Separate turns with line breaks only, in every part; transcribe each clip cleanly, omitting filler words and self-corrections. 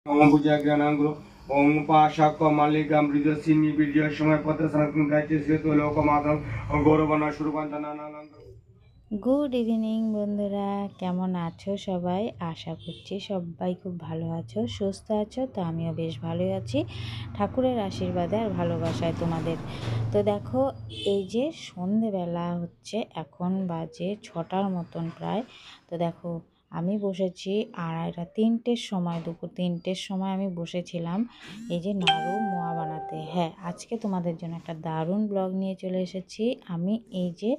ओम भुजग्रहणांग्रो ओम पाशाक मालिका मृजसिनी बीर्य समय पत्र सनातन गायत्री श्वेत लोकमातरम गौरवना शुरुकांतनानां।
গুড ইভিনিং বন্ধুরা, কেমন আছো সবাই? আশা করছি সবাই খুব ভালো আছো, সুস্থ আছো। তো আমিও বেশ ভালোই আছি, ঠাকুরের আশীর্বাদে আর ভালোবাসায় তোমাদের। তো দেখো, এই যে সন্ধেবেলা হচ্ছে, এখন বাজে 6টার মতন প্রায়। তো দেখো, আমি বসেছি তিনটের সময়, দুপুর 3টের সময় আমি বসেছিলাম এই যে নাড়ু মোয়া বানাতে। হ্যাঁ, আজকে তোমাদের জন্য একটা দারুণ ব্লগ নিয়ে চলে এসেছি। আমি এই যে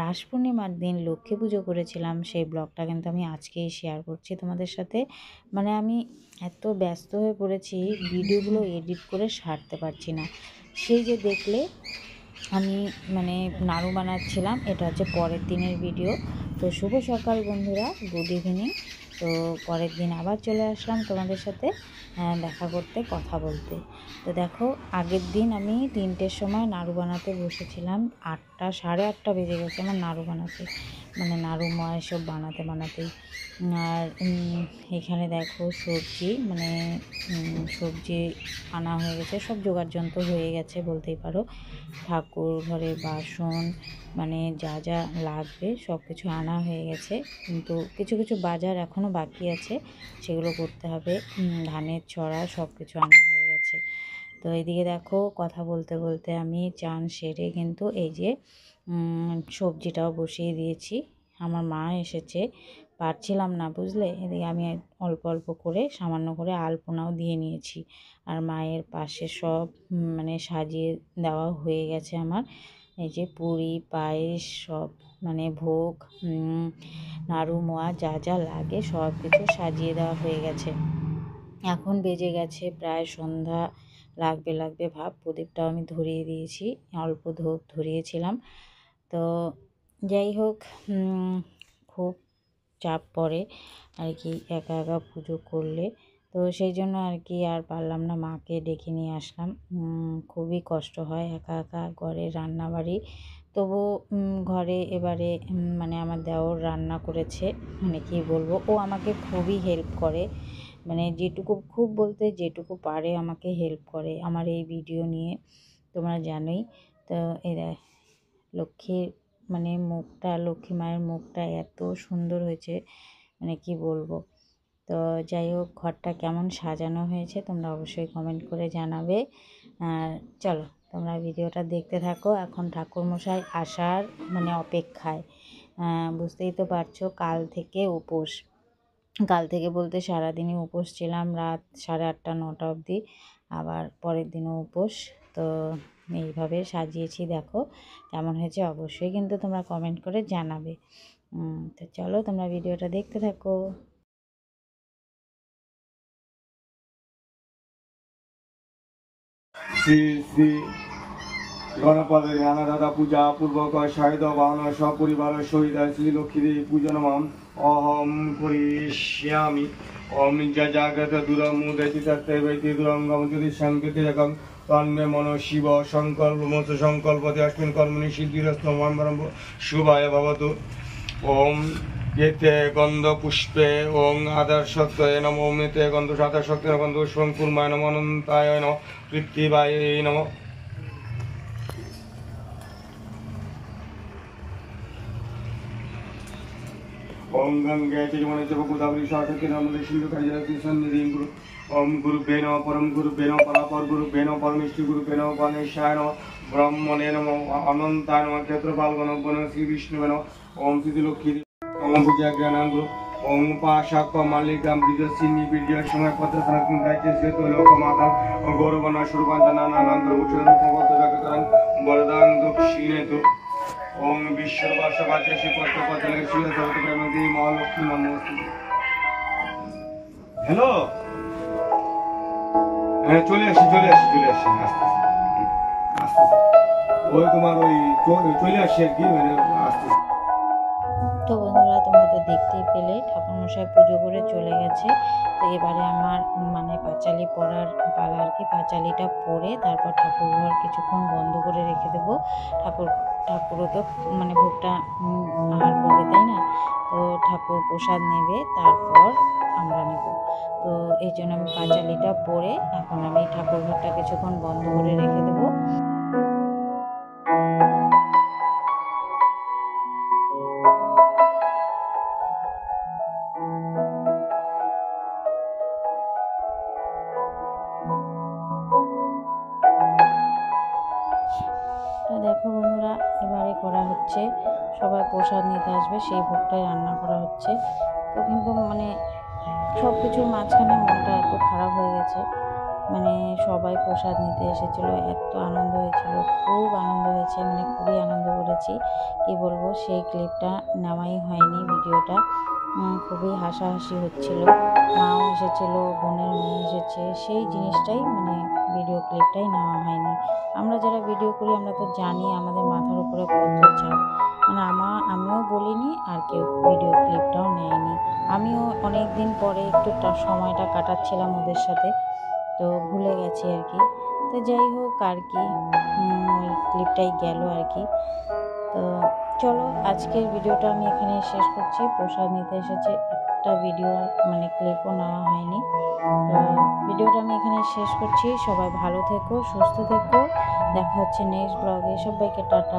রাস পূর্ণিমার দিন লক্ষ্মী পুজো করেছিলাম, সেই ব্লগটা কিন্তু আমি আজকেই শেয়ার করছি তোমাদের সাথে। মানে আমি এত ব্যস্ত হয়ে পড়েছি, ভিডিওগুলো এডিট করে সারতে পারছি না। সেই যে দেখলে আমি নাড়ু বানাচ্ছিলাম, এটা হচ্ছে পরের দিনের ভিডিও। তো শুভ সকাল বন্ধুরা, গুড ইভিনিং। তো পরের দিন আবার চলে আসলাম তোমাদের সাথে দেখা করতে, কথা বলতে। তো দেখো, আগের দিন আমি 3টের সময় নাড়ু বানাতে বসেছিলাম, 8টা 8:30 বেজে গেছে আমার নাড়ু বানাতে, নাড়ু মোয়া এসব বানাতেই। আর এখানে দেখো সবজি আনা হয়ে গেছে, সব জোগাড় যন্ত্র হয়ে গেছে বলতেই পারো। ঠাকুর ঘরের বাসন যা যা লাগবে সব কিছু আনা হয়ে গেছে, কিন্তু কিছু কিছু বাজার এখনও বাকি আছে, সেগুলো করতে হবে। ধানের ছড়া সব কিছু আনা হয়ে গেছে। তো এইদিকে দেখো, কথা বলতে বলতে আমি চান সেরে কিন্তু এই যে সবজিটাও বসিয়ে দিয়েছি। আমার মা এসেছে, পারছিলাম না বুঝলে, এদিকে আমি অল্প অল্প করে সামান্য করে আলপনাও দিয়ে নিয়েছি। আর মায়ের পাশে সব সাজিয়ে দেওয়া হয়ে গেছে আমার। এই যে পুরি পায়েস সব ভোগ নাড়ু মোয়া যা যা লাগে সব কিছু সাজিয়ে দেওয়া হয়ে গেছে। এখন বেজে গেছে প্রায় সন্ধ্যা, লাগবে ভাব। প্রদীপটাও আমি ধরিয়ে দিয়েছি, অল্প ধূপ ধরিয়েছিলাম। তো যাই হোক, খুব চাপ পড়ে আর কি একা একা পুজো করলে। তো সেই জন্য আর কি আর পারলাম না, মাকে ডেকে নিয়ে আসলাম। খুবই কষ্ট হয় একা একা ঘরে রান্নাবাড়ি। তবু ঘরে এবারে আমার দেওর রান্না করেছে, কী বলবো, ও আমাকে খুবই হেল্প করে। যেটুকু পারে আমাকে হেল্প করে আমার এই ভিডিও নিয়ে, তোমরা জানোই। তো লক্ষ্মীর লক্ষ্মী মায়ের মুখটা এত সুন্দর হয়েছে, কি বলবো। তো যাই হোক, ঘরটা কেমন সাজানো হয়েছে তোমরা অবশ্যই কমেন্ট করে জানাবে। আর চলো তোমরা ভিডিওটা দেখতে থাকো। এখন ঠাকুরমশাই আসার অপেক্ষায়। বুঝতেই তো পারছো, কাল থেকে উপোস। কাল থেকে বলতে সারাদিনই উপোস ছিলাম, রাত 8:30 9টা অবধি, আবার পরের দিনও উপোস। তো এইভাবে সাজিয়েছি, দেখো কেমন হয়েছে অবশ্যই কিন্তু তোমরা কমেন্ট করে জানাবে। তো চলো তোমরা ভিডিওটা দেখতে থাকো।
শ্রী শ্রী গণপতি জ্ঞানদাতা পূজা পূর্বক সাহিত বাহন সপরিবার সহিত শ্রী লক্ষ্মী দেবী পূজনমাম অহম করিষ্যামি। ওম জাগ্রত দুরমুদৈতি দুরঙ্গম যদি সংকেতিরকম তন্মে মনো শিব সংকল্প মত সংকল্পতে অস্মিন কর্মণি সিদ্ধিরস্তম শুভায় ভবতু। ওম এতে গন্ধ পুষ্পে ওং আদর্শক্তয়ে নম। ওম এতে গন্ধ আদর্শক্তে গন্ধ পুষ্পং কুর্মায় নম অনন্তায় নম পৃথিবায় নম। ओम गंगे जमुने जब गोदावरी सरस्वती नर्मदे सिंधु कालिंदी सन्निधि गुरु। ओम गुरुभ्यो नमः परम गुरुभ्यो नमः परापर गुरुभ्यो नमः परमेष्टि गुरुभ्यो नमः गणेशाय नमः ब्रह्मणे नमः अनंताय नमः क्षेत्रपालगण श्री विष्णुवे नमः। ओम श्री लक्ष्मी ओम भुजग्रहणांग्रो ओम पाशाक मालिका मृजसिनी बीर्य समय पत्र सनातन गायत्री श्वेत लोकमातरम गौरवना शुरुकांतनानां वरदान दक्षिणेतु। ओम विश्ववासवाच्य श्री पत्रपत्र श्री सर्वप्रमति महालक्ष्मी नमोस्तुते। हेलो চলে আসি আস্তে আস্তে ওই তোমার ওই চলে আসি আর কি আস্তে।
তো বন্ধুরা, তোমরা তো দেখতেই পেলে ঠাকুরমশাই পুজো করে চলে গেছে। তো এবারে আমার পাঁচালি পড়ার পালা আর কি। পাঁচালিটা পড়ে তারপর ঠাকুরঘর কিছুক্ষণ বন্ধ করে রেখে দেবো। ঠাকুরও তো ভোগটা আহার করবে, তাই না? তো ঠাকুর প্রসাদ নেবে, তারপর আমরা নেব। তো তো এই জন্য আমি পাঁচালিটা পরে এখন আমি ঠাকুর ঘরটা কিছুক্ষণ বন্ধ করে রেখে দেবো। তো দেখো বন্ধুরা, এবারে করা হচ্ছে, সবাই প্রসাদ নিতে আসবে সেই ভোগটাই রান্না করা হচ্ছে। তো কিন্তু মানে সব কিছুর মাঝখানে মনটা এত খারাপ হয়ে গেছে, মানে সবাই প্রসাদ নিতে এসেছিলো, এত আনন্দ হয়েছিল, খুব আনন্দ হয়েছে, মানে খুবই আনন্দ করেছি, কি বলবো। সেই ক্লিপটা নেওয়াই হয়নি, ভিডিওটা খুবই হাসাহাসি হচ্ছিল, মাও এসেছিল, বোনের মেয়ে এসেছে, সেই জিনিসটাই মানে ভিডিও ক্লিপটাই নেওয়া হয়নি। আমরা যারা ভিডিও করি আমরা তো জানি আমাদের মাথার উপরে কত চাপ, মানে আমিও বলিনি আর কেউ ভিডিও ক্লিপটাও নেয়নি। আমিও অনেক দিন পরে একটু সময়টা কাটাচ্ছিলাম ওদের সাথে, তো ভুলে গেছি আর কি। তো যাই হোক আর কি, ওই ক্লিপটাই গেল আর কি। তো চলো আজকের ভিডিওটা আমি এখানে শেষ করছি। প্রসাদ নিতে এসেছে, একটা ভিডিও মানে ক্লিপও নেওয়া হয়নি। তো ভিডিওটা আমি এখানে শেষ করছি। সবাই ভালো থেকো, সুস্থ থেকো, দেখা হচ্ছে নেক্সট ব্লগে। সবাইকে টাটা।